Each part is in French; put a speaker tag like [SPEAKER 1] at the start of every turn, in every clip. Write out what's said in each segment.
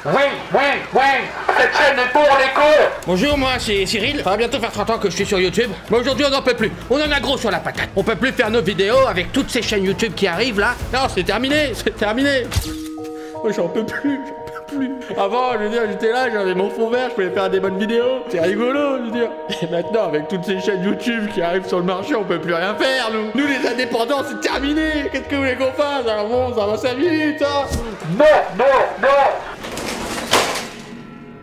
[SPEAKER 1] Oui, cette chaîne est pour les cons.
[SPEAKER 2] Bonjour, moi c'est Cyril. Ça va bientôt faire 30 ans que je suis sur YouTube. Mais aujourd'hui on n'en peut plus. On en a gros sur la patate. On peut plus faire nos vidéos avec toutes ces chaînes YouTube qui arrivent là. Non, c'est terminé, c'est terminé. Moi j'en peux plus. Avant, je veux dire, j'étais là, j'avais mon fond vert, je pouvais faire des bonnes vidéos. C'est rigolo, je veux dire. Et maintenant, avec toutes ces chaînes YouTube qui arrivent sur le marché, on peut plus rien faire, nous. Nous, les indépendants, c'est terminé. Qu'est-ce que vous voulez qu'on fasse? Alors bon, ça va 5 minutes, hein.
[SPEAKER 1] Non.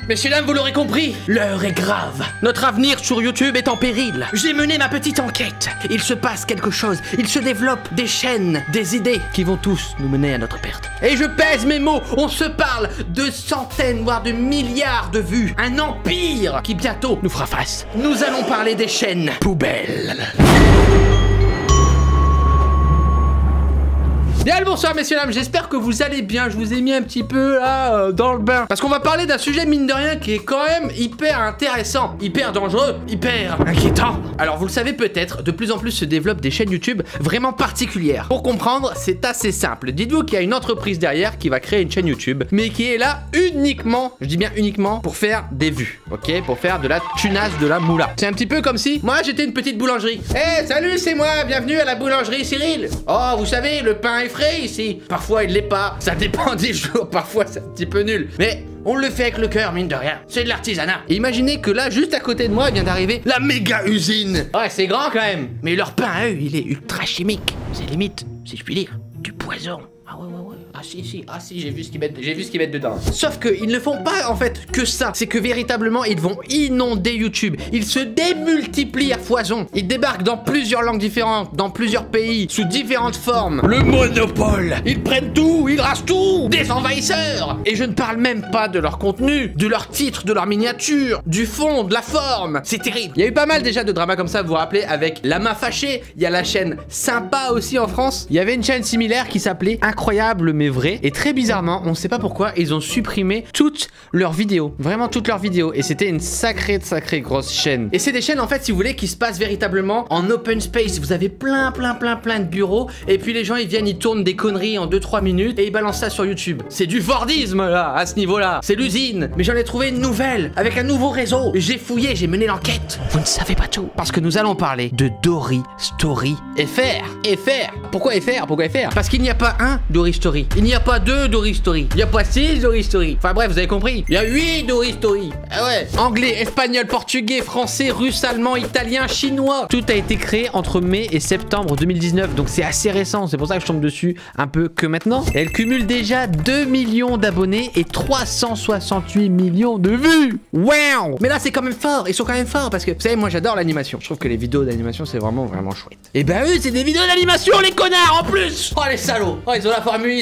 [SPEAKER 2] Messieurs, dames, vous l'aurez compris, l'heure est grave. Notre avenir sur YouTube est en péril. J'ai mené ma petite enquête. Il se passe quelque chose. Il se développe des chaînes, des idées qui vont tous nous mener à notre perte. Et je pèse mes mots. On se parle de centaines, voire de milliards de vues. Un empire qui bientôt nous fera face. Nous allons parler des chaînes poubelles. Bien le bonsoir messieurs dames, j'espère que vous allez bien. Je vous ai mis un petit peu là dans le bain. Parce qu'on va parler d'un sujet mine de rien qui est quand même hyper intéressant, hyper dangereux, hyper inquiétant. Alors vous le savez peut-être, de plus en plus se développent des chaînes YouTube vraiment particulières. Pour comprendre, c'est assez simple. Dites-vous qu'il y a une entreprise derrière qui va créer une chaîne YouTube, mais qui est là uniquement, je dis bien uniquement, pour faire des vues. Ok, pour faire de la tunasse, de la moula. C'est un petit peu comme si moi j'étais une petite boulangerie. Eh salut, c'est moi, bienvenue à la boulangerie Cyril. Oh vous savez, le pain est frais ici. Parfois il l'est pas, ça dépend des jours, parfois c'est un petit peu nul. Mais on le fait avec le cœur, mine de rien. C'est de l'artisanat. Imaginez que là, juste à côté de moi, vient d'arriver la méga usine. Ouais, c'est grand quand même. Mais leur pain à eux, il est ultra chimique. C'est limite, si je puis dire, du poison. Ah ouais. Ah si, j'ai vu ce qu'ils mettent dedans. Sauf qu'ils ne font pas en fait que ça. C'est que véritablement ils vont inonder YouTube. Ils se démultiplient à foison. Ils débarquent dans plusieurs langues différentes, dans plusieurs pays, sous différentes formes. Le monopole. Ils prennent tout, ils rasent tout. Des envahisseurs. Et je ne parle même pas de leur contenu, de leur titre, de leur miniature, du fond, de la forme. C'est terrible. Il y a eu pas mal déjà de dramas comme ça, vous vous rappelez, avec Lama Fâché. Il y a la chaîne Sympa aussi en France. Il y avait une chaîne similaire qui s'appelait Incroyable mais vrai, et très bizarrement, on sait pas pourquoi, ils ont supprimé toutes leurs vidéos, vraiment toutes leurs vidéos, et c'était une sacrée grosse chaîne. Et c'est des chaînes en fait, si vous voulez, qui se passent véritablement en open space. Vous avez plein de bureaux, et puis les gens ils viennent, ils tournent des conneries en 2-3 minutes, et ils balancent ça sur YouTube. C'est du Fordisme là, à ce niveau-là, c'est l'usine. Mais j'en ai trouvé une nouvelle, avec un nouveau réseau. J'ai fouillé, j'ai mené l'enquête. Vous ne savez pas tout, parce que nous allons parler de Dory Story FR. Pourquoi FR? Parce qu'il n'y a pas un Dory Story. Il n'y a pas 2 Dory Story. Il n'y a pas 6 Dory Story. Enfin bref, vous avez compris. Il y a 8 Dory Story. Ah ouais. Anglais, espagnol, portugais, français, russe, allemand, italien, chinois. Tout a été créé entre mai et septembre 2019. Donc c'est assez récent. C'est pour ça que je tombe dessus un peu que maintenant. Et elle cumule déjà 2 millions d'abonnés et 368 millions de vues. Wow. Mais là c'est quand même fort. Ils sont quand même forts parce que vous savez, moi j'adore l'animation. Je trouve que les vidéos d'animation c'est vraiment chouette. Et ben eux c'est des vidéos d'animation les connards en plus. Oh les salauds. Oh ils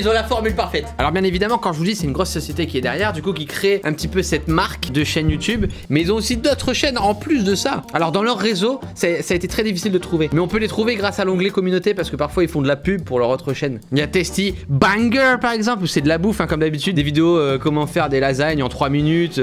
[SPEAKER 2] ont la formule parfaite. Alors bien évidemment quand je vous dis c'est une grosse société qui est derrière du coup qui crée un petit peu cette marque de chaîne YouTube, mais ils ont aussi d'autres chaînes en plus de ça. Alors dans leur réseau ça a été très difficile de trouver, mais on peut les trouver grâce à l'onglet communauté parce que parfois ils font de la pub pour leur autre chaîne. Il y a Testy Banger par exemple où c'est de la bouffe hein, comme d'habitude, des vidéos comment faire des lasagnes en 3 minutes.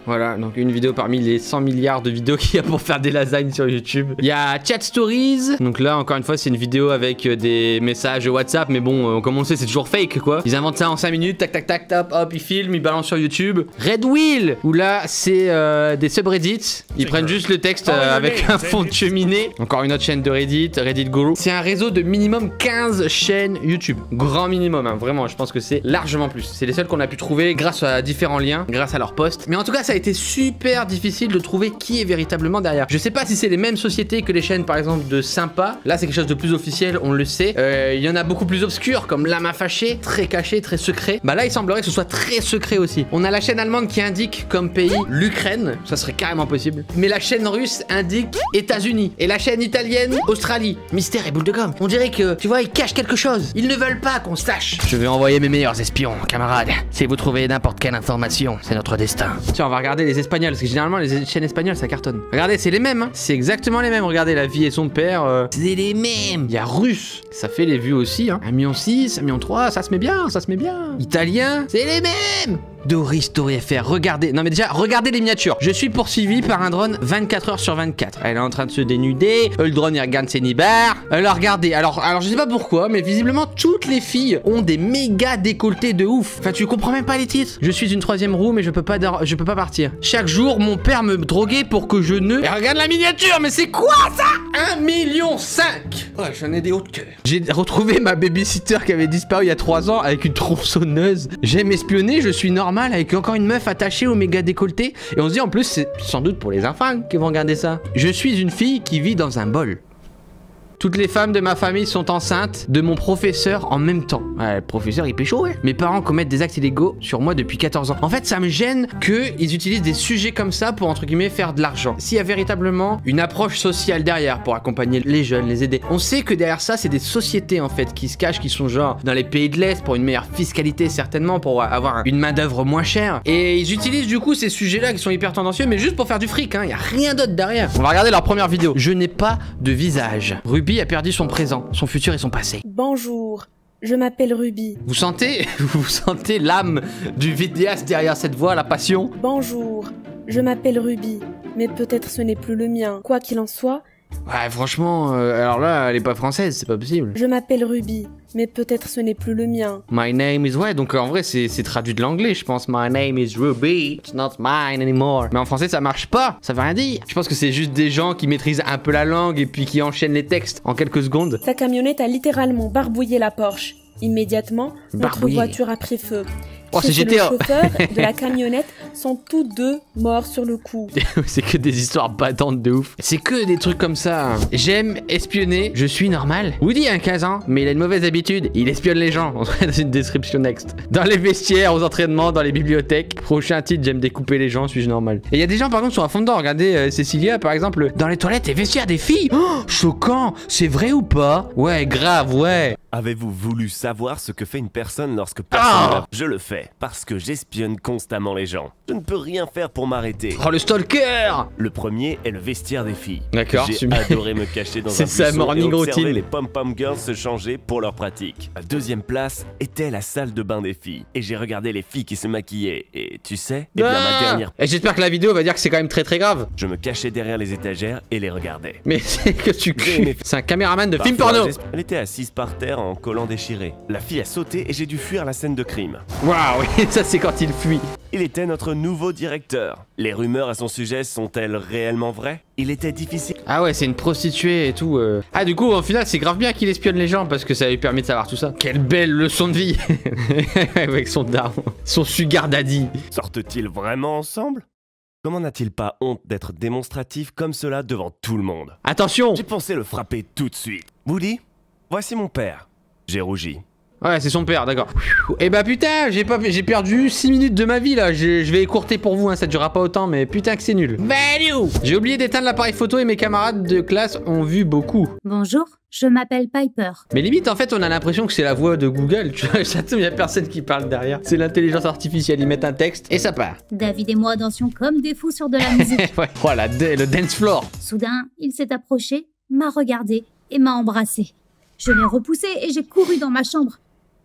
[SPEAKER 2] Voilà, donc une vidéo parmi les 100 milliards de vidéos qu'il y a pour faire des lasagnes sur YouTube. Il y a Chat Stories, donc là encore une fois c'est une vidéo avec des messages WhatsApp, mais bon comme on le sait c'est toujours fake quoi. Ils inventent ça en 5 minutes, tac, hop, ils filment, ils balancent sur YouTube. Red Wheel, où là c'est des subreddits. Ils prennent juste le texte avec un fond de cheminée. Encore une autre chaîne de Reddit Guru. C'est un réseau de minimum 15 chaînes YouTube. Grand minimum, hein, vraiment, je pense que c'est largement plus. C'est les seuls qu'on a pu trouver grâce à différents liens, grâce à leurs posts. Mais en tout cas, ça a été super difficile de trouver qui est véritablement derrière. Je sais pas si c'est les mêmes sociétés que les chaînes par exemple de Sympa. Là, c'est quelque chose de plus officiel, on le sait. Il y en a beaucoup plus obscurs comme Lama Fâché, très caché, très secret. Bah là, il semblerait que ce soit très secret aussi. On a la chaîne allemande qui indique comme pays l'Ukraine, ça serait carrément possible. Mais la chaîne russe indique États-Unis. Et la chaîne italienne, Australie. Mystère et boule de gomme. On dirait que, tu vois, ils cachent quelque chose. Ils ne veulent pas qu'on sache. Je vais envoyer mes meilleurs espions, camarades. Si vous trouvez n'importe quelle information, c'est notre destin. Tiens, on va regarder les Espagnols, parce que généralement, les chaînes espagnoles, ça cartonne. Regardez, c'est les mêmes, hein. C'est exactement les mêmes. Regardez, la vie et son père, c'est les mêmes. Il y a russe, ça fait les vues aussi, hein. 1,6 million, 1,3 million, ça se met bien, ça se met bien. Italien, c'est les mêmes. Doris Story FR, regardez. Non mais déjà, regardez les miniatures. Je suis poursuivi par un drone 24 heures sur 24. Elle est en train de se dénuder. Le drone il regarde ses nibards. Alors regardez. Alors je sais pas pourquoi, mais visiblement toutes les filles ont des méga décolletés de ouf. Enfin tu comprends même pas les titres. Je suis une troisième roue mais je peux pas partir. Chaque jour mon père me droguait pour que je ne... Et regarde la miniature, mais c'est quoi ça? 1,5 million. Ouais, j'en ai des hauts de cœur. J'ai retrouvé ma babysitter qui avait disparu il y a 3 ans avec une tronçonneuse. J'aime espionner, je suis normal avec encore une meuf attachée au méga décolleté. Et on se dit en plus c'est sans doute pour les enfants qui vont regarder ça. Je suis une fille qui vit dans un bol. Toutes les femmes de ma famille sont enceintes de mon professeur en même temps. Ouais, le professeur il pécho, ouais. Mes parents commettent des actes illégaux sur moi depuis 14 ans. En fait, ça me gêne qu'ils utilisent des sujets comme ça pour, entre guillemets, faire de l'argent. S'il y a véritablement une approche sociale derrière pour accompagner les jeunes, les aider. On sait que derrière ça, c'est des sociétés, en fait, qui se cachent, qui sont genre dans les pays de l'Est pour une meilleure fiscalité, certainement, pour avoir une main-d'œuvre moins chère. Et ils utilisent du coup ces sujets-là qui sont hyper tendancieux, mais juste pour faire du fric, hein. Il y a rien d'autre derrière. On va regarder leur première vidéo. Je n'ai pas de visage. Ruby a perdu son présent, son futur et son passé.
[SPEAKER 3] Bonjour, je m'appelle Ruby.
[SPEAKER 2] Vous sentez l'âme du vidéaste derrière cette voix, la passion?
[SPEAKER 3] Bonjour, je m'appelle Ruby, mais peut-être ce n'est plus le mien. Quoi qu'il en soit...
[SPEAKER 2] Ouais, franchement, alors là, elle est pas française, c'est pas possible.
[SPEAKER 3] Je m'appelle Ruby, mais peut-être ce n'est plus le mien.
[SPEAKER 2] My name is... Ouais, donc en vrai, c'est traduit de l'anglais, je pense. My name is Ruby, it's not mine anymore. Mais en français, ça marche pas, ça veut rien dire. Je pense que c'est juste des gens qui maîtrisent un peu la langue et puis qui enchaînent les textes en quelques secondes.
[SPEAKER 3] Sa camionnette a littéralement barbouillé la Porsche. Immédiatement, notre voiture a pris feu.
[SPEAKER 2] Oh, c'est GTA.
[SPEAKER 3] Le chauffeur de la camionnette sont tous deux morts sur le coup.
[SPEAKER 2] C'est que des histoires battantes de ouf. C'est que des trucs comme ça. J'aime espionner, je suis normal. Woody a un 15 ans, mais il a une mauvaise habitude. Il espionne les gens. On serait dans une description next. Dans les vestiaires, aux entraînements, dans les bibliothèques. Prochain titre, j'aime découper les gens, suis-je normal. Et il y a des gens par contre qui sont à fond dedans. Regardez Cécilia par exemple, dans les toilettes et vestiaires des filles. Oh, choquant. C'est vrai ou pas? Ouais, grave, ouais.
[SPEAKER 4] Avez-vous voulu savoir ce que fait une personne lorsque personne meurt? Je le fais, parce que j'espionne constamment les gens. Je ne peux rien faire pour m'arrêter.
[SPEAKER 2] Oh, le stalker!
[SPEAKER 4] Le premier est le vestiaire des filles.
[SPEAKER 2] D'accord.
[SPEAKER 4] J'ai adoré me cacher dans un buisson et observer les pom-pom girls se changer pour leur pratique. La deuxième place était la salle de bain des filles. Et j'ai regardé les filles qui se maquillaient. Et tu sais, eh bien ma dernière...
[SPEAKER 2] Et j'espère que la vidéo va dire que c'est quand même très très grave.
[SPEAKER 4] Je me cachais derrière les étagères et les regardais.
[SPEAKER 2] Mais c'est que tu... C'est un caméraman de film porno.
[SPEAKER 4] Elle était assise par terre en collant déchiré. La fille a sauté et j'ai dû fuir la scène de crime.
[SPEAKER 2] Waouh, ça c'est quand il fuit.
[SPEAKER 4] Il était notre nouveau directeur. Les rumeurs à son sujet sont-elles réellement vraies? Il était difficile.
[SPEAKER 2] Ah ouais, c'est une prostituée et tout. Ah du coup, au final, c'est grave bien qu'il espionne les gens parce que ça lui permet de savoir tout ça. Quelle belle leçon de vie. Avec son daron, son sugar daddy.
[SPEAKER 4] Sortent-ils vraiment ensemble? Comment n'a-t-il pas honte d'être démonstratif comme cela devant tout le monde?
[SPEAKER 2] Attention!
[SPEAKER 4] J'ai pensé le frapper tout de suite. Woody, voici mon père. J'ai rougi.
[SPEAKER 2] Ouais, c'est son père, d'accord. Et bah putain, j'ai perdu 6 minutes de ma vie là. Je vais écourter pour vous, hein, ça durera pas autant, mais putain que c'est nul. Value! J'ai oublié d'éteindre l'appareil photo et mes camarades de classe ont vu beaucoup.
[SPEAKER 5] Bonjour, je m'appelle Piper.
[SPEAKER 2] Mais limite, en fait, on a l'impression que c'est la voix de Google. Tu vois, ça tombe, y a personne qui parle derrière. C'est l'intelligence artificielle, ils mettent un texte et ça part.
[SPEAKER 5] David et moi dansions comme des fous sur de la musique.
[SPEAKER 2] Ouais, voilà, le dance floor.
[SPEAKER 5] Soudain, il s'est approché, m'a regardé et m'a embrassé. Je l'ai repoussé et j'ai couru dans ma chambre.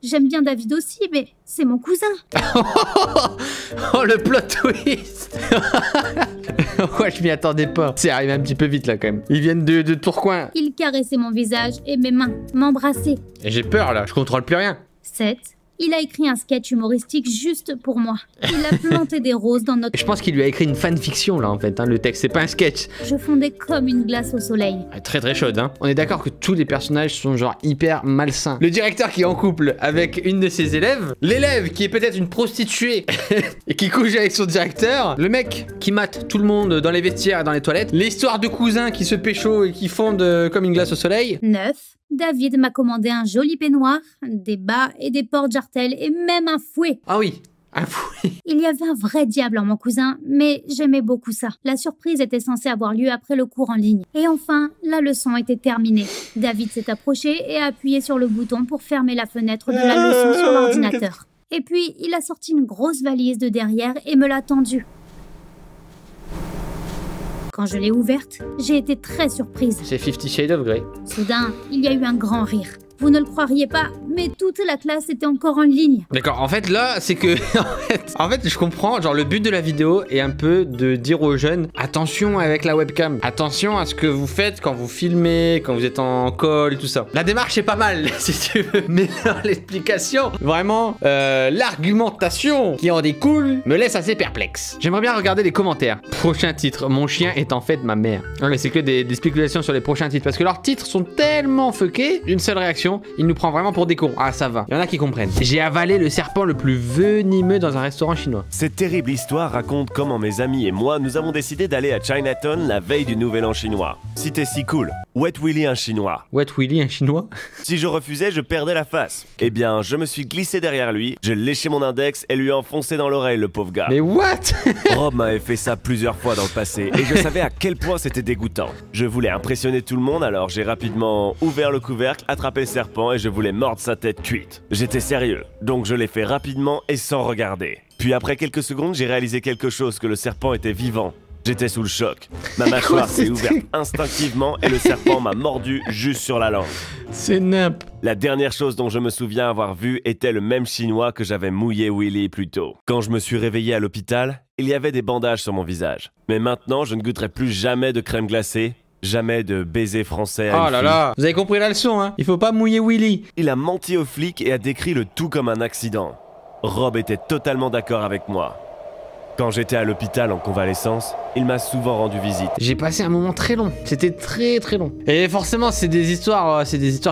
[SPEAKER 5] J'aime bien David aussi, mais c'est mon cousin.
[SPEAKER 2] Oh, le plot twist. Ouais, je m'y attendais pas. C'est arrivé un petit peu vite là quand même. Ils viennent de Tourcoing.
[SPEAKER 5] Il caressait mon visage et mes mains, m'embrassait.
[SPEAKER 2] Et j'ai peur là, je contrôle plus rien.
[SPEAKER 5] 7. Il a écrit un sketch humoristique juste pour moi. Il a planté des roses dans notre...
[SPEAKER 2] Je pense qu'il lui a écrit une fanfiction là en fait, hein, le texte, c'est pas un sketch.
[SPEAKER 5] Je fondais comme une glace au soleil.
[SPEAKER 2] Très très chaude, hein. On est d'accord que tous les personnages sont genre hyper malsains. Le directeur qui est en couple avec une de ses élèves, l'élève qui est peut-être une prostituée et qui couche avec son directeur, le mec qui mate tout le monde dans les vestiaires et dans les toilettes, l'histoire de cousins qui se pécho et qui fondent comme une glace au soleil.
[SPEAKER 5] 9. David m'a commandé un joli peignoir, des bas et des porte-jartelles et même un fouet.
[SPEAKER 2] Ah oui, un fouet.
[SPEAKER 5] Il y avait un vrai diable en mon cousin, mais j'aimais beaucoup ça. La surprise était censée avoir lieu après le cours en ligne. Et enfin, la leçon était terminée. David s'est approché et a appuyé sur le bouton pour fermer la fenêtre de la leçon sur l'ordinateur. Et puis, il a sorti une grosse valise de derrière et me l'a tendue. Quand je l'ai ouverte, j'ai été très surprise.
[SPEAKER 2] C'est 50 Shades of Grey.
[SPEAKER 5] Soudain, il y a eu un grand rire. Vous ne le croiriez pas, mais toute la classe était encore en ligne.
[SPEAKER 2] D'accord, en fait là c'est que en fait je comprends, genre le but de la vidéo est un peu de dire aux jeunes attention avec la webcam, attention à ce que vous faites quand vous filmez, quand vous êtes en call, tout ça. La démarche est pas mal si tu veux, mais dans l'explication, vraiment l'argumentation qui en découle me laisse assez perplexe. J'aimerais bien regarder les commentaires. Prochain titre, mon chien est en fait ma mère. Ouais, c'est que des spéculations sur les prochains titres parce que leurs titres sont tellement fuckés. Une seule réaction, il nous prend vraiment pour des cons. Ah ça va, il y en a qui comprennent. J'ai avalé le serpent le plus venimeux dans un restaurant chinois.
[SPEAKER 4] Cette terrible histoire raconte comment mes amis et moi nous avons décidé d'aller à Chinatown la veille du Nouvel An chinois. C'était si cool. Wet Willy un chinois.
[SPEAKER 2] Wet Willy un chinois?
[SPEAKER 4] Si je refusais, je perdais la face. Eh bien, je me suis glissé derrière lui, j'ai léché mon index et lui ai enfoncé dans l'oreille le pauvre gars.
[SPEAKER 2] Mais what?
[SPEAKER 4] Rob m'avait fait ça plusieurs fois dans le passé et je savais à quel point c'était dégoûtant. Je voulais impressionner tout le monde, alors j'ai rapidement ouvert le couvercle, attrapé le serpent et je voulais mordre sa tête cuite. J'étais sérieux, donc je l'ai fait rapidement et sans regarder. Puis après quelques secondes, j'ai réalisé quelque chose, que le serpent était vivant. J'étais sous le choc. Ma mâchoire s'est ouverte instinctivement et le serpent m'a mordu juste sur la langue.
[SPEAKER 2] C'est nimp.
[SPEAKER 4] La dernière chose dont je me souviens avoir vu était le même chinois que j'avais mouillé Willy plus tôt. Quand je me suis réveillé à l'hôpital, il y avait des bandages sur mon visage. Mais maintenant, je ne goûterai plus jamais de crème glacée. Jamais de baiser français à une
[SPEAKER 2] Oh là
[SPEAKER 4] fille.
[SPEAKER 2] là, vous avez compris la leçon, hein? Il faut pas mouiller Willy.
[SPEAKER 4] Il a menti aux flics et a décrit le tout comme un accident. Rob était totalement d'accord avec moi. Quand j'étais à l'hôpital en convalescence, il m'a souvent rendu visite.
[SPEAKER 2] J'ai passé un moment très long. C'était très très long. Et forcément, c'est des histoires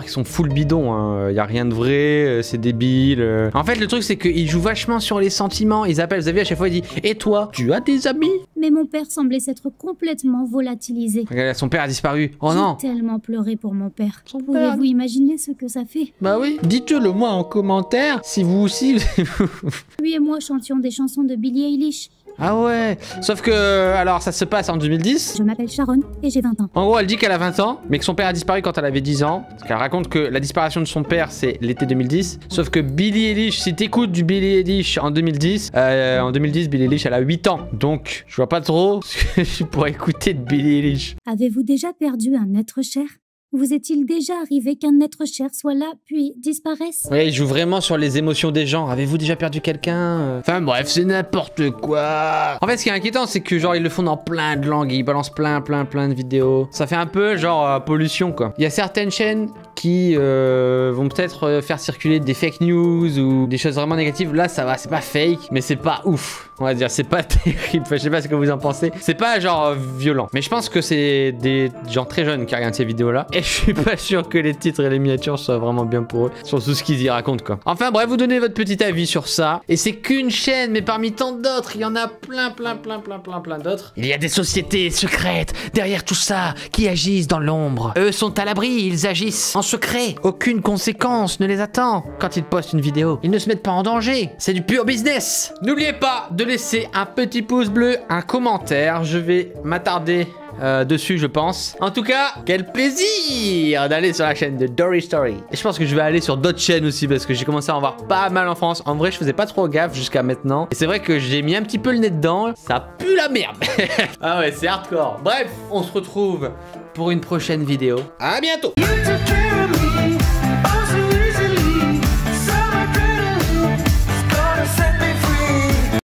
[SPEAKER 2] qui sont full bidon. Hein. Y a rien de vrai, c'est débile. En fait, le truc, c'est qu'ils jouent vachement sur les sentiments. Ils appellent, vous avez vu, à chaque fois, ils disent « Et toi, tu as des amis ?»
[SPEAKER 5] Mais mon père semblait s'être complètement volatilisé.
[SPEAKER 2] Regarde, son père a disparu. Oh non.
[SPEAKER 5] J'ai tellement pleuré pour mon père.
[SPEAKER 2] Son père.
[SPEAKER 5] Pouvez-vous imaginer ce que ça fait?
[SPEAKER 2] Bah oui. Dites-le moi en commentaire si vous aussi...
[SPEAKER 5] Lui et moi chantions des chansons de Billie Eilish.
[SPEAKER 2] Ah ouais. Sauf que, alors, ça se passe en 2010.
[SPEAKER 5] Je m'appelle Sharon et j'ai 20 ans.
[SPEAKER 2] En gros, elle dit qu'elle a 20 ans, mais que son père a disparu quand elle avait 10 ans. Parce qu'elle raconte que la disparition de son père, c'est l'été 2010. Sauf que Billie Eilish, si t'écoutes du Billie Eilish en 2010, Billie Eilish, elle a 8 ans. Donc, je vois pas trop ce que je pourrais écouter de Billie Eilish.
[SPEAKER 5] Avez-vous déjà perdu un être cher? Vous est-il déjà arrivé qu'un être cher soit là, puis disparaisse?
[SPEAKER 2] Ouais, il joue vraiment sur les émotions des gens. Avez-vous déjà perdu quelqu'un? Enfin bref, c'est n'importe quoi. En fait, ce qui est inquiétant, c'est que genre ils le font dans plein de langues. Ils balancent plein de vidéos. Ça fait un peu genre pollution quoi. Il y a certaines chaînes qui vont peut-être faire circuler des fake news ou des choses vraiment négatives. Là, ça va, c'est pas fake, mais c'est pas ouf. On va dire, c'est pas terrible. Enfin, je sais pas ce que vous en pensez. C'est pas genre violent. Mais je pense que c'est des gens très jeunes qui regardent ces vidéos-là. Et je suis pas sûr que les titres et les miniatures soient vraiment bien pour eux. Sur tout ce qu'ils y racontent, quoi. Enfin, bref, vous donnez votre petit avis sur ça. Et c'est qu'une chaîne, mais parmi tant d'autres, il y en a plein d'autres. Il y a des sociétés secrètes derrière tout ça qui agissent dans l'ombre. Eux sont à l'abri, ils agissent en secret. Aucune conséquence ne les attend quand ils postent une vidéo. Ils ne se mettent pas en danger. C'est du pur business. N'oubliez pas de laisser un petit pouce bleu, un commentaire. Je vais m'attarder dessus, je pense. En tout cas, quel plaisir d'aller sur la chaîne de Dory Story. Et je pense que je vais aller sur d'autres chaînes aussi parce que j'ai commencé à en voir pas mal en France. En vrai, je faisais pas trop gaffe jusqu'à maintenant. Et c'est vrai que j'ai mis un petit peu le nez dedans. Ça pue la merde. Ah ouais, c'est hardcore. Bref, on se retrouve pour une prochaine vidéo. À bientôt.